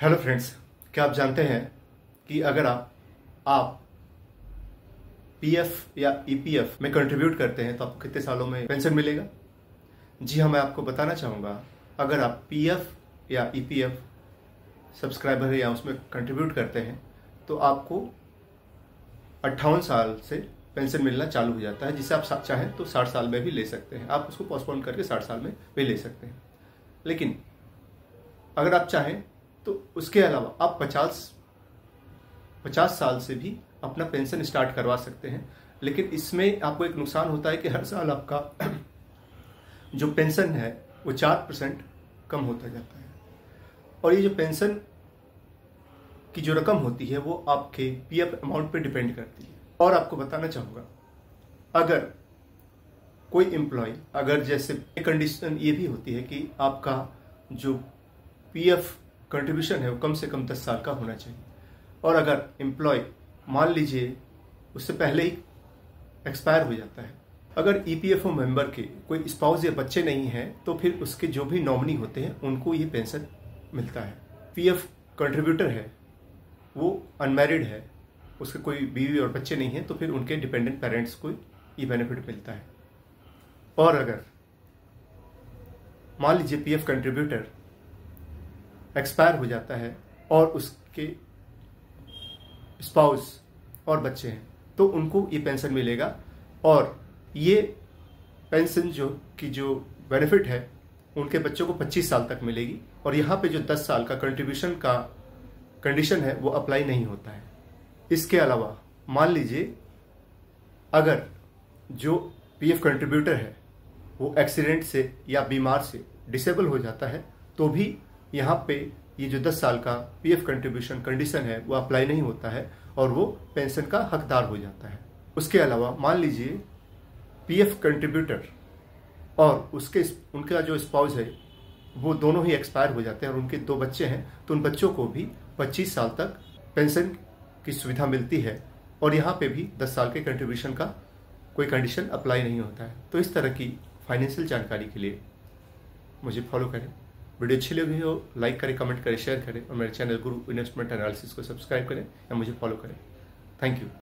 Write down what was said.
Hello friends, क्या आप जानते हैं कि अगर आप पीएफ या ईपीएफ में कंट्रीब्यूट करते हैं तो आपको कितने सालों में पेंशन मिलेगा? जी हाँ, मैं आपको बताना चाहूँगा। अगर आप पीएफ या ईपीएफ सब्सक्राइबर है या उसमें कंट्रीब्यूट करते हैं तो आपको 58 साल से पेंशन मिलना चालू हो जाता है, जिसे आप चाहें तो 60 साल में भी ले सकते हैं। आप उसको पोस्टपोन करके 60 साल में भी ले सकते हैं। लेकिन अगर आप चाहें तो उसके अलावा आप 50 साल से भी अपना पेंशन स्टार्ट करवा सकते हैं। लेकिन इसमें आपको एक नुकसान होता है कि हर साल आपका जो पेंशन है वो 4% कम होता जाता है। और ये जो पेंशन की जो रकम होती है वो आपके पीएफ अमाउंट पे डिपेंड करती है। और आपको बताना चाहूँगा, अगर कोई एम्प्लॉय, अगर जैसे कंडीशन ये भी होती है कि आपका जो पीएफ कंट्रीब्यूशन है वो कम से कम 10 साल का होना चाहिए। और अगर एम्प्लॉय मान लीजिए उससे पहले ही एक्सपायर हो जाता है, अगर ईपीएफओ मेंबर के कोई स्पाउस या बच्चे नहीं हैं तो फिर उसके जो भी नॉमिनी होते हैं उनको ये पेंशन मिलता है। पीएफ कंट्रीब्यूटर है वो अनमैरिड है, उसके कोई बीवी और बच्चे नहीं हैं तो फिर उनके डिपेंडेंट पेरेंट्स को ये बेनिफिट मिलता है। और अगर मान लीजिए पीएफ कंट्रीब्यूटर एक्सपायर हो जाता है और उसके स्पाउस और बच्चे हैं तो उनको ये पेंशन मिलेगा। और ये पेंशन जो बेनिफिट है उनके बच्चों को 25 साल तक मिलेगी। और यहाँ पे जो 10 साल का कंट्रीब्यूशन का कंडीशन है वो अप्लाई नहीं होता है। इसके अलावा मान लीजिए अगर जो पीएफ कंट्रीब्यूटर है वो एक्सीडेंट से या बीमार से डिसेबल हो जाता है तो भी यहाँ पे ये जो 10 साल का पीएफ कंट्रीब्यूशन कंडीशन है वो अप्लाई नहीं होता है और वो पेंशन का हकदार हो जाता है। उसके अलावा मान लीजिए पीएफ कंट्रीब्यूटर और उनका जो स्पाउस है वो दोनों ही एक्सपायर हो जाते हैं और उनके 2 बच्चे हैं तो उन बच्चों को भी 25 साल तक पेंशन की सुविधा मिलती है। और यहाँ पे भी 10 साल के कंट्रीब्यूशन का कोई कंडीशन अप्लाई नहीं होता है। तो इस तरह की फाइनेंशियल जानकारी के लिए मुझे फॉलो करें। वीडियो अच्छी लगी हो लाइक करें, कमेंट करें, शेयर करें और मेरे चैनल गुरु इन्वेस्टमेंट एनालिसिस को सब्सक्राइब करें या मुझे फॉलो करें। Thank you.